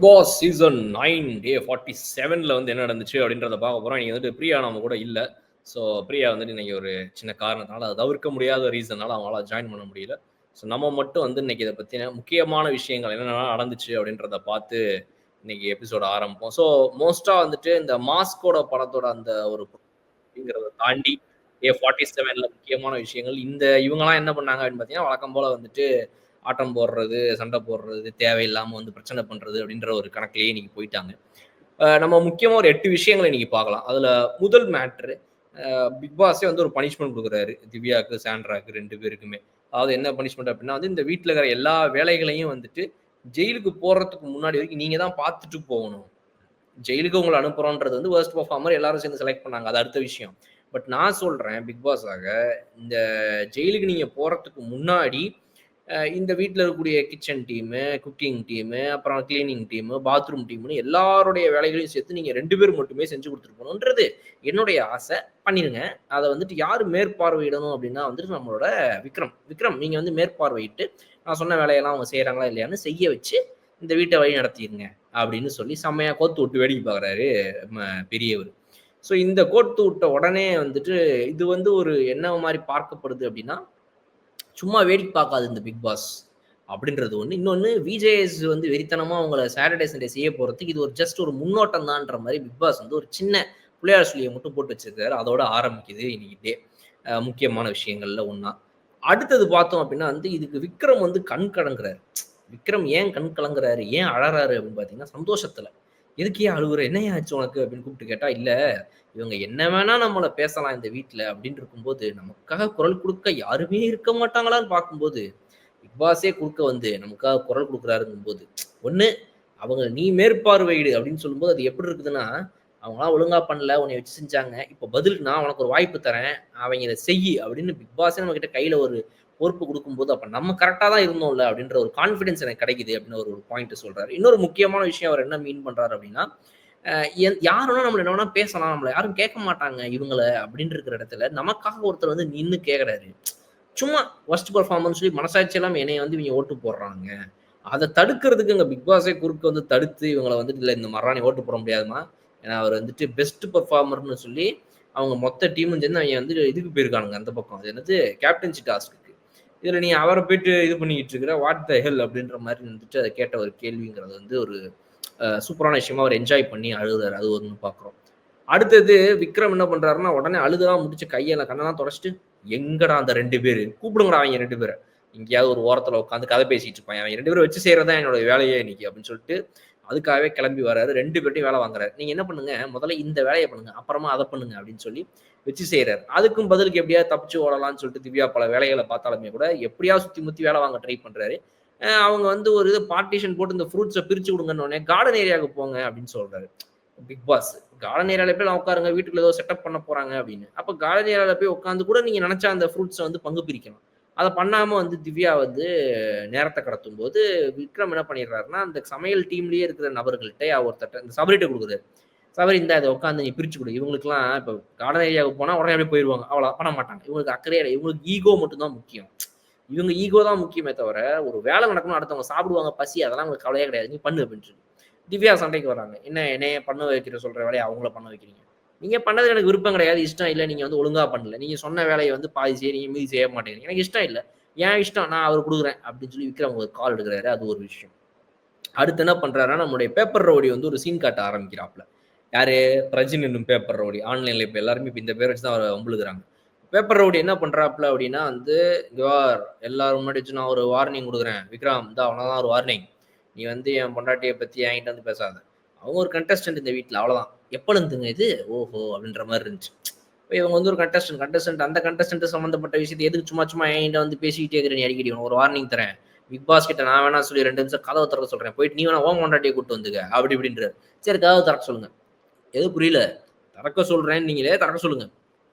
Boss season 9 டே 47ல வந்து என்ன நடந்துச்சு அப்படின்றத பார்க்க போறோம். இன்னைக்கு வந்துட்டு பிரியா நம்ம கூட இல்ல. ஸோ பிரியா வந்துட்டு இன்னைக்கு ஒரு சின்ன காரணத்தினால அது தவிர்க்க முடியாத ரீசன்னால அவங்களால ஜாயின் பண்ண முடியல. ஸோ நம்ம மட்டும் வந்து இன்னைக்கு இத பத்தின முக்கியமான விஷயங்கள் என்னென்னலாம் நடந்துச்சு அப்படின்றத பார்த்து இன்னைக்கு எபிசோட ஆரம்பிப்போம். ஸோ மோஸ்ட்டா வந்துட்டு இந்த மாஸ்கோட படத்தோட அந்த ஒரு அப்படிங்கிறத தாண்டி டே 47ல முக்கியமான விஷயங்கள் இவங்கலாம் என்ன பண்ணாங்க அப்படின்னு பார்த்தீங்கன்னா, வழக்கம் போல வந்துட்டு ஆட்டம் போடுறது, சண்டை போடுறது, தேவையில்லாம வந்து பிரச்சனை பண்றது அப்படின்ற ஒரு கணக்கிலேயே இன்னைக்கு போயிட்டாங்க. நம்ம முக்கியமா ஒரு 8 விஷயங்கள இன்னைக்கு பார்க்கலாம். அதுல முதல் மேட்ரு பிக் பாஸே வந்து ஒரு பனிஷ்மென்ட் குடுக்குறாரு. திவ்யாக்கு, சாண்ட்ராக்கு 2 பேருக்குமே. அதாவது என்ன பனிஷ்மென்ட் அப்படின்னா வந்து, இந்த வீட்ல இருக்கிற எல்லா வேலைகளையும் வந்துட்டு ஜெயிலுக்கு போறதுக்கு முன்னாடி வரைக்கும் நீங்க தான் பார்த்துட்டு போகணும். ஜெயிலுக்கு உங்கள அனுப்புறோன்றது வந்து வொர்ஸ்ட் பெர்ஃபார்மர் எல்லாரும் சேர்ந்து செலக்ட் பண்ணாங்க. அது அடுத்த விஷயம். பட் நான் சொல்றேன் பிக் பாஸாக, இந்த ஜெயிலுக்கு நீங்க போறதுக்கு முன்னாடி இந்த வீட்ல இருக்கக்கூடிய கிச்சன் டீமு, குக்கிங் டீமு, அப்புறம் கிளீனிங் டீமு, பாத்ரூம் டீம்னு எல்லாருடைய வேலைகளையும் சேர்த்து நீங்க 2 பேர் மட்டுமே செஞ்சு குடுத்துட்டு போணுன்றது என்னுடைய ஆசை. பண்ணிருங்க. அத வந்துட்டு யாரு மேற்பார்வையிடணும் அப்டின்னா வந்துட்டு நம்மளோட விக்ரம். விக்ரம் நீங்க வந்து மேற்பார்வையிட்டு, நான் சொன்ன வேலையெல்லாம் அவங்க செய்றாங்களா இல்லையான்னு செய்ய வச்சு, இந்த வீட்ட வழி நடத்திருங்க. அப்படின்னு சொல்லி செம்மையா கோத்து விட்டு வேடிக்கை பார்க்குறாரு பெரியவரு. ஸோ இந்த கோத்து விட்ட உடனே வந்துட்டு, இது வந்து ஒரு என்ன மாரி பார்க்கப்படுது அப்படின்னா, சும்மா வேடிக்கை பார்க்காது இந்த பிக் பாஸ் அப்படின்றது ஒண்ணு. இன்னொன்னு விஜேஎஸ் வந்து வெறித்தனமா அவங்கள சாட்டர்டே, சண்டே செய்ய போறதுக்கு இது ஒரு ஜஸ்ட் ஒரு முன்னோட்டம் தான்ற மாரி பிக் பாஸ் வந்து ஒரு சின்ன பிள்ளையார் சொல்லிய மட்டும் போட்டு வச்சிருக்காரு. அதோட ஆரம்பிக்குது இன்னைக்கு டே. முக்கியமான விஷயங்கள்ல ஒண்ணா. அடுத்தது பார்த்தோம் அப்படின்னா வந்து இதுக்கு விக்ரம் வந்து கண் கலங்குறாரு. விக்ரம் ஏன் கண் கலங்குறாரு? ஏன் அழறாரு அப்படின்னு பார்த்தீங்கன்னா, சந்தோஷத்துல. "எதுக்கு ஏன் அழுவுற? என்னய்யா ஆச்சு உனக்கு?" அப்படின்னு கூப்பிட்டு கேட்டா, "இல்ல இவங்க என்ன வேணா நம்மள பேசலாம் இந்த வீட்ல" அப்படின்னு இருக்கும்போது, நமக்காக குரல் குடுக்க யாருமே இருக்க மாட்டாங்களான்னு பார்க்கும்போது, பிக் பாஸே குறுக்க வந்து நமக்காக குரல் குடுக்குறாருங்கும்போது, ஒண்ணு அவங்க "நீ மேற்பார்வையிடு" அப்படின்னு சொல்லும்போது, அது எப்படி இருக்குதுன்னா, "அவங்கலாம் ஒழுங்கா பண்ணல, உன்னைய வச்சு செஞ்சாங்க. இப்ப பதிலுக்கு நான் உனக்கு ஒரு வாய்ப்பு தரேன். அவைங்க இத செய்யி" அப்படின்னு பிக் பாஸே நம்மகிட்ட கையில ஒரு பொறுப்பு குடுக்கும்போது, அப்ப நம்ம கரெக்ட்டா தான் இருந்தோம்ல அப்படின்ற ஒரு கான்ஃபிடன்ஸ் எனக்கு கிடைக்குது அப்படின்னு ஒரு பாயிண்ட் சொல்றாரு. இன்னொரு முக்கியமான விஷயம் அவர் என்ன மீன் பண்றாரு அப்படின்னா, அ யார் வேணா நம்மள என்ன வேணா பேசலாம். நம்மள யாரும் கேட்க மாட்டாங்க இவங்கள அப்படின்னு இருக்கிற இடத்துல, நமக்காக ஒருத்தர் வந்து நின்னு கேட்கறாரு. சும்மா வொர்ஸ்ட் பெர்ஃபார்மர்ன்னு சொல்லி மனசாட்சி இல்லாம என்னைய வந்து இவங்க ஓட்டு போடுறாங்க. அத தடுக்கிறதுக்கு எங்க பிக் பாஸே குறுக்க வந்து தடுத்து இவங்கள வந்துட்டு, "இல்ல இந்த மாரிலாம் நீ ஓட்டு போட முடியாதும்மா. ஏன்னா அவர் வந்துட்டு பெஸ்ட் பெர்ஃபார்மர்ன்னு சொல்லி அவங்க மொத்த டீமும் சேர்ந்து அவைங்க வந்து இதுக்கு போயிருக்கானுங்க அந்த பக்கம். அது என்னது கேப்டன்சி டாஸ்க்குக்கு. இதுல நீ அவர போயிட்டு இது பண்ணிக்கிட்டு இருக்கிற, வாட் த ஹெல் அப்படின்ற மாரி வந்துட்டு அத கேட்ட ஒரு கேள்விங்கிறது வந்து ஒரு சூப்பரான விஷயமா அவர் என்ஜாய் பண்ணி அழுகுறாரு. அது ஒண்ணு பார்க்குறோம். அடுத்தது விக்ரம் என்ன பண்றாருன்னா, உடனே அழுதலாம் முடிச்சு கையெல்லாம் கண்ணெல்லாம் தொடச்சுட்டு, "எங்கடா அந்த 2 பேரு? கூப்பிடுங்கடா அவைங்க 2 பேர. எங்கேயாவது ஒரு ஓரத்துல உட்காந்து கதை பேசிட்டு இருப்பான். அவைங்க 2 பேரும் வச்சு செய்றது தான் என்னோட வேலையே இன்னைக்கு" அப்படின்னு சொல்லிட்டு, அதுக்காகவே கிளம்பி வராரு. 2 பேர்ட்டயும் வேலை வாங்குறாரு. "நீங்க என்ன பண்ணுங்க, முதல்ல இந்த வேலைய பண்ணுங்க. அப்புறமா அத பண்ணுங்க" அப்படின்னு சொல்லி வச்சு செய்றாரு. அதுக்கும் பதிலுக்கு எப்படியாவது தப்பிச்சு ஓடலாம்ன்னு சொல்லிட்டு திவ்யா பல வேலைகள பார்த்தாலுமே கூட, எப்படியாவது சுத்தி முத்தி வேலை வாங்க ட்ரை பண்றாரு. அவங்க வந்து ஒரு இது பார்ட்டிஷன் போட்டு இந்த ஃப்ரூட்ஸ பிரிச்சு குடுங்கன்னோனே, "கார்டன் ஏரியாவுக்கு போங்க" அப்படின்னு சொல்றாரு. Big pass. "கார்டன் ஏரியால போய்லாம் உட்காருங்க. வீட்டுக்குள்ள ஏதோ செட்டப் பண்ண போறாங்க" அப்படின்னு. அப்ப கார்டன் ஏரியால போய் உட்கார்ந்து கூட நீங்க நெனச்சா அந்த ஃப்ரூட்ஸ வந்து பங்கு பிரிக்கலாம். அத பண்ணாம வந்து திவ்யா வந்து நேரத்த கடத்தும்போது, விக்ரம் என்ன பண்ணிடுறாருன்னா, அந்த சமையல் டீம்லயே இருக்கிற நபர்கள்ட்ட ஒருத்தர்ட்ட இந்த சபரிட்ட குடுக்குறாரு. "சபரி இந்தா இத உட்காந்து நீ பிரிச்சு குடு." இவங்களுக்கெல்லாம் இப்ப கார்டன் ஏரியாவுக்கு போனா உடனே அப்படியே போயிருவாங்க. அவ்வளோதான் பண்ண மாட்டாங்க. இவங்களுக்கு அக்கறையே இல்ல. இவங்களுக்கு ஈகோ மட்டும் தான் முக்கியம். இவங்க ஈகோ தான் முக்கியமே தவிர, ஒரு வேலை நடக்கணும், அடுத்தவங்க சாப்பிடுவாங்க, பசி அதெல்லாம் அவங்களுக்கு கவலையே கிடையாது. "நீ பண்ணு" அப்படின்னு சொல்லி. திவ்யா சண்டைக்கு வராங்க. "என்ன என்னைய பண்ண வைக்கிற சொல்ற வேலைய அவங்கள பண்ண வைக்கிறீங்க? நீங்க பண்ணதுல எனக்கு விருப்பம் கிடையாது, இஷ்டம் இல்ல. நீங்க வந்து ஒழுங்கா பண்ணல. நீங்க சொன்ன வேலைய வந்து பாதி செய்றீங்க, மீதி செய்ய மாட்டேங்கிறீங்க. எனக்கு இஷ்டம் இல்ல. என் இஷ்டம். நான் அவருக்கு குடுக்குறேன்." அப்படின்னு சொல்லி விக்ரம் ஒரு கால் எடுக்குறாரு. அது ஒரு விஷயம். அடுத்து என்ன பண்றாருன்னா, நம்முடைய பேப்பர் ரவுடி வந்து ஒரு சீன் காட்ட ஆரம்பிக்கிறாப்ல. யாரு? பிரஜின் என்னும் பேப்பர் ரவுடி. ஆன்லைன்ல இப்ப எல்லாருமே இப்ப இந்த பேர வச்சு தான் அவர வம்பிழுக்குறாங்க. பேப்பர் ரவுடி என்ன பண்றாப்ல அப்டின்னா வந்து, "இங்க பார் எல்லாரும் முன்னாடி வச்சு நான் ஒரு வார்னிங் குடுக்குறேன். விக்ரம் இந்தா உனக்கு ஒரு வார்னிங். நீ வந்து என் பொண்டாட்டிய பத்தி என்கிட்ட வந்து பேசாத. அவங்க ஒரு கண்டஸ்டன்ட் இந்த வீட்ல அவ்வளோதான். எப்பலருந்துங்க இது? ஓஹோ! அப்டின்ற மாரி இருந்துச்சு. இப்ப இவங்க வந்து ஒரு கண்டஸ்டன்ட் அந்த கண்டஸ்டன்ட் சம்மந்தப்பட்ட விஷயத்த எதுக்கு சும்மா சும்மா என்கிட்ட வந்து பேசிக்கிட்டே இருக்கிற நீ அடிக்கடி? உனக்கு ஒரு வார்னிங் தரேன். பிக் பாஸ் கிட்ட நான் வேணா சொல்லி 2 நிமிஷம் கதவ திறக்க சொல்றேன். போயிட்டு நீ வேணா உன் பொண்டாட்டிய கூட்டு வந்துக்க." அப்டி இப்டின்றாரு. சரி கதவ திறக்க சொல்லுங்க. எதுவும் புரியல. திறக்க சொல்றேன்னீங்களே திறக்க சொல்லுங்க.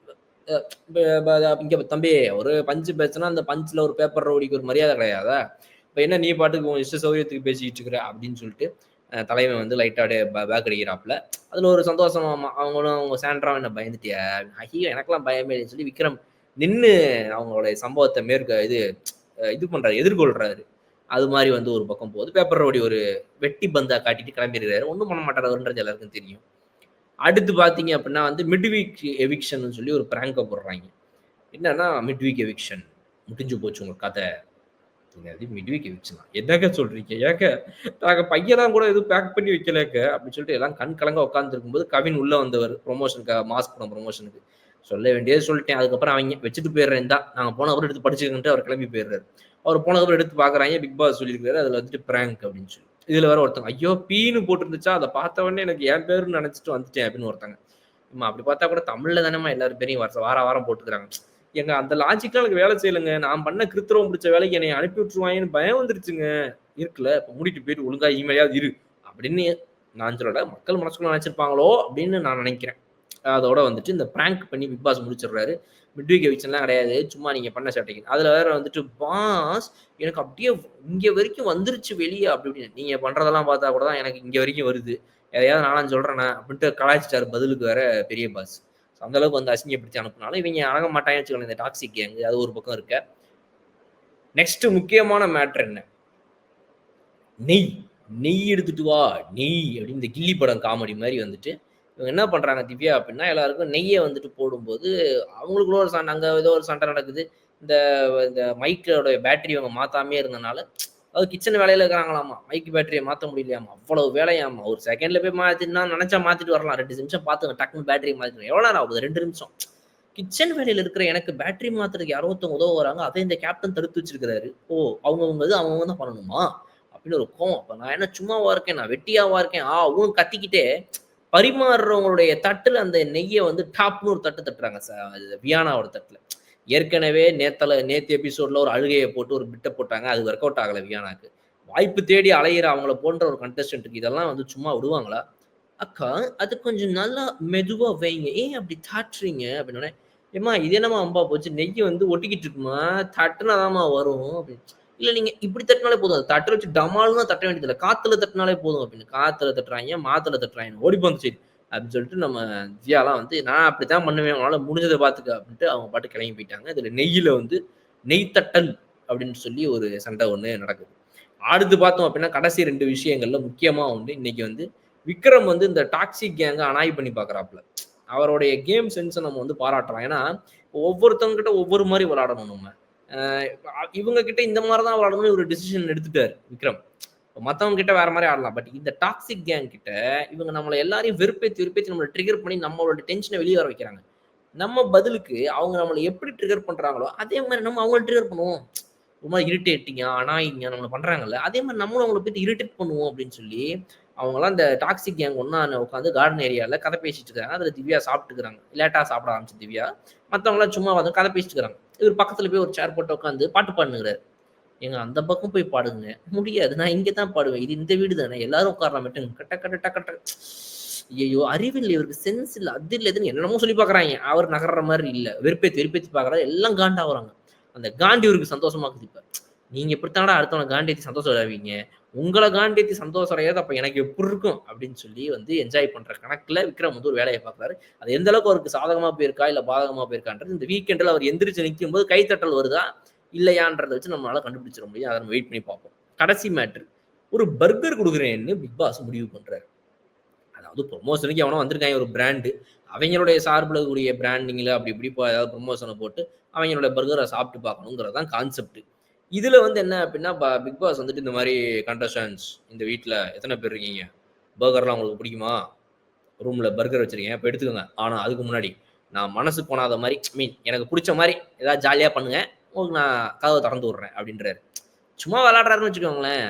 அ ப ப இங்க தம்பி ஒரு பஞ்ச் பேசுனா, அந்த பஞ்ச்ல ஒரு பேப்பர் ரவுடிக்கு ஒரு மரியாதை கிடையாதா? இப்ப என்ன நீ பாட்டுக்கு உன் இஷ்ட சௌகரியத்துக்கு பேசிக்கிட்டு இருக்கிற அப்படின்னு சொல்லிட்டு, தலைவன் வந்து லைட்டா அப்படியே பேக் அடிக்கிறாப்ல. அதுல ஒரு சந்தோஷமாமா. அவங்களும் அவங்க சாண்ட்ராவும் "என்ன பயந்துட்டியா?" ஐயய்யோ! எனக்கெல்லாம் பயமே இல்லைன்னு சொல்லி விக்ரம் நின்னு அவங்களுடைய சம்பவத்த இது பண்றாரு, எதிர்கொள்றாரு. அது மாதிரி வந்து ஒரு பக்கம் போகுது. பேப்பர் ரவுடி ஒரு வெட்டி பந்தா காட்டிட்டு கிளம்பிருக்காரு. ஒண்ணும் பண்ண மாட்டாரு அவருன்றது எல்லாருக்கும் தெரியும். அடுத்து பார்த்தீங்க அப்படின்னா வந்து மிட் வீக் எவிக்ஷன்னு சொல்லி ஒரு பிராங்க போடுறாய்ங்க. என்னன்னா மிட் வீக் எவிக்ஷன் முடிஞ்சு போச்சு உங்க கதை. என்னது மிட் வீக் எவிக்ஷனா? என்னங்க சொல்றீங்க? ஏங்க நாங்க பையெல்லாம் கூட எதுவும் பேக் பண்ணி வைக்கலங்க அப்படின்னு சொல்லிட்டு எல்லாம் கண் கலங்க உட்கார்ந்திருக்கும்போது கவின் உள்ள வந்தவர் ப்ரமோஷனுக்காக மாஸ் படம் ப்ரமோஷனுக்கு. சொல்ல வேண்டியது சொல்லிட்டேன். அதுக்கப்புறம் அவைங்க வச்சுட்டு போயிடுறேன் இந்தா. நாங்க போனதுக்கப்புறம் எடுத்து படிச்சுக்கங்கன்ட்டு அவர் கிளம்பி போயிடுறாரு. அவர் போனதுக்கப்புறம் எடுத்து பார்க்குறாய்ங்க. பிக் பாஸ் சொல்லியிருக்காரு. அதுல வந்துட்டு பிராங்க் அப்படின்னு சொல்லி. இதுல வேற ஒருத்தவங்க, ஐயோ! பீன்னு போட்டிருந்துச்சா, அத பார்த்த உடனே எனக்கு என் பேருன்னு நெனச்சுட்டு வந்துட்டேன் அப்படின்னு ஒருத்தங்க. அம்மா அப்படி பார்த்தா கூட தமிழ்ல தானேம்மா எல்லார் பேரையும் வாரம் வாரம் போட்டுக்கிறாங்க. ஏங்க அந்த லாஜிக்லாம் எனக்கு வேலை செய்யலங்க. நான் பண்ண கிருத்திரம் பிடிச்ச வேலைக்கு என்னைய அனுப்பி விட்டுருவாங்கன்னு பயம் வந்துருச்சுங்க. இருக்குல்ல, இப்ப மூடிட்டு போயிட்டு ஒழுங்கா இமெயிலாவது இரு. அப்படின்னு நான் சொல்லல. மக்கள் மனசுக்குள்ள நெனச்சிருப்பாங்களோ அப்படின்னு நான் நெனைக்கிறேன். அதோட வந்துட்டு இந்த பிராங்க் பண்ணி பிக் பாஸ் முடிச்சிடுறாரு. மிட் வீக் எவிக்ஷன்லாம் கிடையாது. சும்மா நீங்க பண்ண சேட்டைக்கு. அதுல வேற வந்துட்டு பாஸ் எனக்கு அப்படியே இங்க வரைக்கும் வந்துருச்சு வெளிய அப்படி இப்படின்னு. நீங்க பண்றதெல்லாம் பார்த்தா கூட தான் எனக்கு இங்க வரைக்கும் வருது. எதையாவது நானா சொல்றேனா? அப்படின்ட்டு கலாய்ச்சிட்டாரு பதிலுக்கு வேற பெரிய பாஸ். அந்த அளவுக்கு வந்து அசிங்கப்படுத்தி அனுப்புனாலும் இவங்க அடங்க மாட்டாங்கன்னு வச்சுக்கோங்களேன். இந்த டாக்ஸிக் கேங் அது ஒரு பக்கம் இருக்க. நெக்ஸ்ட் முக்கியமான மேட்டர் என்ன? நெய். நெய் எடுத்துட்டு வா, நெய் அப்படின்னு இந்த கில்லி படம் காமெடி மாரி வந்துட்டு, இவங்க என்ன பண்றாங்க திவ்யா அப்படின்னா, எல்லாருக்கும் நெய்ய வந்துட்டு போடும்போது, அவங்களுக்குள்ள ஒரு சண்டை அங்க ஏதோ ஒரு சண்டை நடக்குது. இந்த இந்த மைக்கோட பேட்டரி அவங்க மாத்தாமயே இருந்தனால, அது கிச்சன் வேலையில இருக்கிறாங்களாமா. மைக் பேட்டரிய மாத்த முடியலையாமா. அவ்வளவு வேலையாமா. ஒரு செகண்ட்ல போய் மாத்தினா நெனச்சா மாத்திட்டு வரலாம். 2 நிமிஷம் பாத்துங்க. டக்குனு பேட்டரிய மாத்திடுவேன். எவ்வளோ நேரம் ஆகுது? 2 நிமிஷம். கிச்சன் வேலையில இருக்கிற எனக்கு பேட்டரி மாத்துறதுக்கு யாரோ ஒருத்தவங்க உதவ வராங்க. அதை இந்த கேப்டன் தடுத்து வச்சிருக்கிறாரு. ஓ! அவங்கவங்க இது அவங்கவங்க தான் பண்ணணுமா? அப்படின்னு ஒரு கோவம். அப்ப நான் என்ன சும்மாவா இருக்கேன்? நான் வெட்டியாவா இருக்கேன்? ஊன்னு கத்திக்கிட்டே பரிமாறுறவங்களுடைய தட்டுல அந்த நெய்ய வந்து டாப்ன்னு ஒரு தட்டு தட்டுறாங்க. வியானாவோட தட்டுல. ஏற்கனவே நேத்து எபிசோட்ல ஒரு அழுகைய போட்டு ஒரு பிட்ட போட்டாங்க. அது ஒர்க் அவுட் ஆகல வியானாக்கு. வாய்ப்பு தேடி அலையிற அவங்கள போன்ற ஒரு கண்டஸ்டன்ட்க்கு இதெல்லாம் வந்து சும்மா விடுவாங்களா? "அக்கா, அது கொஞ்சம் நல்லா மெதுவா வைங்க. ஏன் அப்படி தாட்டுறீங்க?" அப்படின்னோனே, "ஏம்மா இது என்னம்மா வம்பா போச்சு? நெய்ய வந்து ஒட்டிக்கிட்டு இருக்குமா, தட்டுனா தாம்மா வரும்" அப்படின்னு. "இல்ல நீங்க இப்படி தட்டினாலே போதும். அத தட்டுற வச்சு டமால்னுலாம் தட்ட வேண்டியதில்ல. காத்துல தட்டினாலே போதும்" அப்படின்னு. காத்துல தட்டுறாய்ங்க, மாத்துல தட்டுறாய்ங்க. "ஓடி போ அந்த சைடு" அப்படின்னு சொல்லிட்டு நம்ம திவ்யாலாம் வந்து, "நான் அப்படித்தான் பண்ணுவேன். உன்னால முடிஞ்சத பார்த்துக்க" அப்படின்ட்டு அவங்க பாட்டுக்கு கிளம்பி போயிட்டாங்க. இதுல நெய்யில வந்து நெய் தட்டல் அப்படின்னு சொல்லி ஒரு சண்டை ஒண்ணு நடக்குது. அடுத்து பார்த்தோம் அப்படின்னா, கடைசி 2 விஷயங்கள்ல முக்கியமா ஒண்ணு, இன்னைக்கு வந்து விக்ரம் வந்து இந்த டாக்ஸிக் கேங்க அனாய் பண்ணி பார்க்குறாப்ல. அவருடைய கேம் சென்ஸ நம்ம வந்து பாராட்டலாம். ஏன்னா, ஒவ்வொருத்தவங்க கிட்ட ஒவ்வொரு மாரி விளையாடணும் நம்ம. அ இவங்க கிட்ட இந்த மாரி தான் விளையாடணும்னு ஒரு டிசிஷன் எடுத்துட்டாரு விக்ரம். மத்தவங்க கிட்ட வேற மாரி ஆடலாம். பட் இந்த டாக்ஸிக் கேங் கிட்ட இவங்க நம்மள எல்லாரையும் வெறுப்பேத்தி, வெறுப்பேத்தி நம்மள ட்ரிகர் பண்ணி நம்மளோட டென்ஷன வெளிய வர வைக்கிறாங்க. நம்ம பதிலுக்கு அவங்க நம்மள எப்படி ட்ரிகர் பண்றாங்களோ, அதே மாரி நம்ம அவங்கள ட்ரிகர் பண்ணுவோம். ஒரு மாரி இரிட்டேட்டிங்கா, அனாயிங்கா நம்மள பண்றாங்கல்ல, அதே மாரி நம்மளும் அவங்கள போயிட்டு இரிட்டேட் பண்ணுவோம் அப்படின்னு சொல்லி, அவங்கலாம் இந்த டாக்ஸிக் கேங் ஒண்ணா உட்காந்து கார்டன் ஏரியால கதை பேசிட்டு இருக்காங்க. அதுல திவ்யா சாப்பிட்டுக்கிறாங்க. லேட்டா சாப்பிட ஆரம்பிச்ச திவ்யா. மத்தவங்கலாம் சும்மா வந்து கதை பேசிட்டு இருக்காங்க. இவரு பக்கத்துல போய் ஒரு சேர் போட்டு உட்காந்து பாட்டு பாடுனுங்கிறாரு. ஏங்க அந்த பக்கம் போய் பாடுங்க. முடியாது. நான் இங்க தான் பாடுவேன். இது இந்த வீடு தானே. எல்லாரும் உட்காரலாமேட்டு கட்ட கட்ட டக்க டக் ஐயய்யோ! அறிவில்ல இவருக்கு சென்ஸ் இல்ல. அது இல்ல, இதுன்னு என்னென்னமோ சொல்லி பார்க்குறாய்ங்க. அவர் நகர்ற மாரி இல்ல. வெறுப்பேத்தி வெறுப்பேத்தி பார்க்குறாரு. எல்லாம் காண்டாவுறாங்க. அந்த காண்டு இவருக்கு சந்தோஷமா இருக்குது இப்ப. நீங்க இப்படித்தானடா அடுத்தவன காண்டேத்தி சந்தோஷம் அடைவீங்க. உங்கள காண்டேத்தி சந்தோஷம் அடையறது அப்ப எனக்கு எப்படி இருக்கும்? அப்படின்னு சொல்லி வந்து என்ஜாய் பண்ற கணக்குல விக்ரம் வந்து ஒரு வேலைய பார்க்குறாரு. அது எந்த அளவுக்கு அவருக்கு சாதகமா போயிருக்கா, இல்ல பாதகமா போயிருக்கான்றது இந்த வீக்கெண்ட்ல அவர் எந்திரிச்சு நிக்கும்போது கைத்தட்டல் வருதா? இல்லையான்றத வச்சு நம்மளால கண்டுபிடிச்சிட முடியும். அத நம்ம வெயிட் பண்ணி பார்ப்போம். கடைசி மேட்ரு. ஒரு பர்கர் குடுக்குறேன்னு பிக் பாஸ் முடிவு பண்றாரு. அதாவது ப்ரமோஷனுக்கு எவனோ வந்திருக்காய்ங்க ஒரு பிராண்டு. அவைங்களுடைய சார்புல கூடிய பிராண்டிங்ல அப்படி இப்படி ஏதாவது ப்ரமோஷன போட்டு, அவைங்களுடைய பர்கர சாப்பிட்டு பார்க்கணுங்கிறது தான் கான்செப்ட். இதுல வந்து என்ன அப்படின்னா, பிக் பாஸ் வந்துட்டு இந்த மாரி கண்டஸ்டன்ட்ஸ் இந்த வீட்ல எத்தன பேர் இருக்கீங்க? பர்கர்லாம் உங்களுக்கு பிடிக்குமா? ரூம்ல பர்கர் வச்சிருக்கேன். போய் எடுத்துக்கோங்க. ஆனா அதுக்கு முன்னாடி, நான் மனசு கோணாத மாரி, எனக்கு புடிச்ச மாரி ஏதாவது ஜாலியா பண்ணுங்க. உங்களுக்கு நான் கதவ தொறந்து விடுறேன் அப்படின்றாரு. சும்மா விளையாடுறாருன்னு வச்சுக்கோங்களேன்.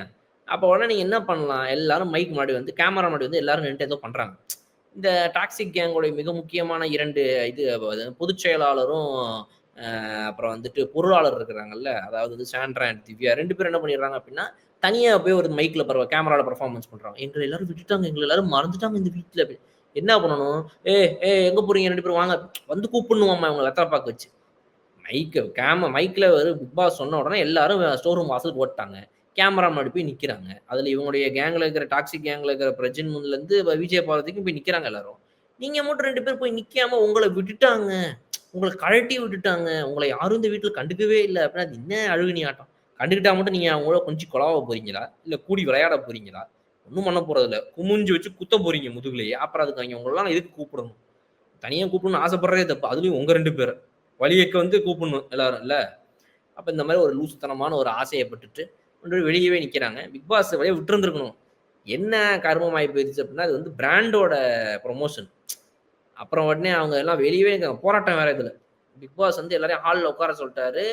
அப்ப உடனே நீங்க என்ன பண்ணலாம்? எல்லாரும் மைக் முன்னாடி வந்து கேமரா முன்னாடி வந்து எல்லாரும் நின்னுட்டு ஏதோ பண்றாங்க. இந்த டாக்ஸிக் கேங்கோட மிக முக்கியமான 2 இது பொதுச் செயலாளரும், அப்புறம் வந்துட்டு பொருளாளர் இருக்கிறாங்கல்ல. அதாவது வந்து சாண்ட்ரா அண்ட் திவ்யா 2 பேரும் என்ன பண்ணிடுறாங்க அப்டின்னா, தனியா போய் ஒரு மைக்ல கேமரால பெர்ஃபார்மன்ஸ் பண்றாங்க. "எங்கள எல்லாரும் விட்டுட்டாங்க. எங்கள எல்லாரும் மறந்துட்டாங்க இந்த வீட்ல" அப்டின்னு. என்ன பண்ணணும்? ஏய் எங்க போறீங்க 2 பேரும் வாங்க. வந்து கூப்பிடணுமாமா இவங்கள வெத்தல பாக்கு வச்சு. மைக்ல ஒரு பிக் பாஸ் சொன்ன உடனே எல்லாரும் ஸ்டோர் ரூம் வாசலுக்கு ஓட்டாங்க. கேமரா முன்னாடி போய் நிக்கிறாங்க. அதுல இவங்களுடைய கேங்ல இருக்கிற டாக்ஸிக் கேங்ல இருக்கிற பிரஜின்லருந்து விஜய் பார்வதிக்கும் போய் நிக்கிறாங்க எல்லாரும். நீங்க மட்டும் 2 பேர் போய் நிக்காம உங்கள விட்டுட்டாங்க. உங்கள கழட்டி விட்டுட்டாங்க. உங்கள யாரும் இந்த வீட்ல கண்டுக்கவே இல்ல. அப்படின்னா அது என்ன அழுகுனி ஆட்டம்? கண்டுக்கிட்டா மட்டும் நீங்க அவங்களோட கொஞ்சம் கொலாவ போறீங்களா? இல்ல கூடி விளையாட போறீங்களா? ஒண்ணும் பண்ண போறதில்ல. குமிஞ்சு வச்சு குத்த போறீங்க முதுகுலயே. அப்புறம் அதுக்கு அவைங்க உங்களலாம் எதுக்கு கூப்பிடணும்? தனியா கூப்பிடணும்னு ஆசைப்படுறதே தப்பு. அதுலயும் உங்க 2 பேர. வழியக்க வந்து கூப்பிடணும் எல்லாரும் இல்ல? அப்ப இந்த மாரி ஒரு லூசுத்தனமான ஒரு ஆசையப்பட்டுட்டு கொண்டு போய் வெளியவே நிக்கிறாங்க. பிக் பாஸ் வெளிய விட்டுருந்துருக்கணும். என்ன கருமமாயி போயிருச்சு அப்டின்னா, அது வந்து பிராண்டோட ப்ரமோஷன். அப்புறம் உடனே அவங்க எல்லாம் வெளியவே இருக்காங்க. போராட்டம் வேற இதுல. பிக் பாஸ் வந்து எல்லாரையும் ஹால்ல உட்கார சொல்ட்டாரு.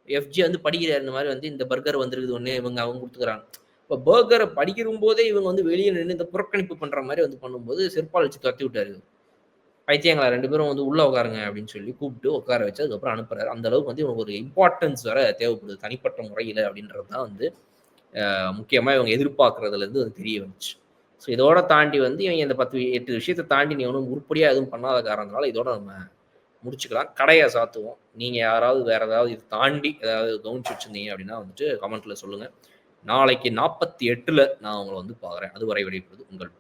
எஃப்ஜி வந்து படிக்கிறாரு. இந்த மாரி வந்து இந்த பர்கர் வந்திருக்குது ஒண்ணு. அவங்க குடுத்துக்குறாங்க. இப்ப பர்கர படிக்கும்போதே இவங்க வந்து வெளிய நின்னு இந்த புறக்கணிப்பு பண்ற மாரி வந்து பண்ணும்போது, செருப்பால அடிச்சு தொரத்தி விட்டாரு. பைத்தியங்களா 2 பேரும் வந்து உள்ள உட்காருங்க அப்படின்னு சொல்லி கூப்பிட்டு உட்கார வச்சு, அதுக்கப்புறம் அனுப்புறாரு. அந்த அளவுக்கு வந்து இவங்களுக்கு ஒரு இம்பார்ட்டன்ஸ் வேற தேவைப்படுது. தனிப்பட்ட முறையில அப்படின்றது தான் வந்து முக்கியமா இவங்க எதிர்பார்க்கிறதுலருந்து அது தெரிய வந்துச்சு. ஸோ இதோட தாண்டி வந்து இவங்க இந்த 10, 8 விஷயத்த தாண்டி நீ ஒண்ணும் உருப்படியா எதுவும் பண்ணாத காரணத்தினால, இதோட நம்ம முடிச்சுக்கலாம். கடைய சாத்துவோம். நீங்க யாராவது வேற ஏதாவது இது தாண்டி ஏதாவது கவனிச்சு வச்சிருந்தீங்க அப்படின்னா வந்துட்டு கமெண்ட்ல சொல்லுங்க. நாளைக்கு 48ல நான் உங்கள வந்து பார்க்குறேன். அதுவரை விடைபெறுவது உங்கள்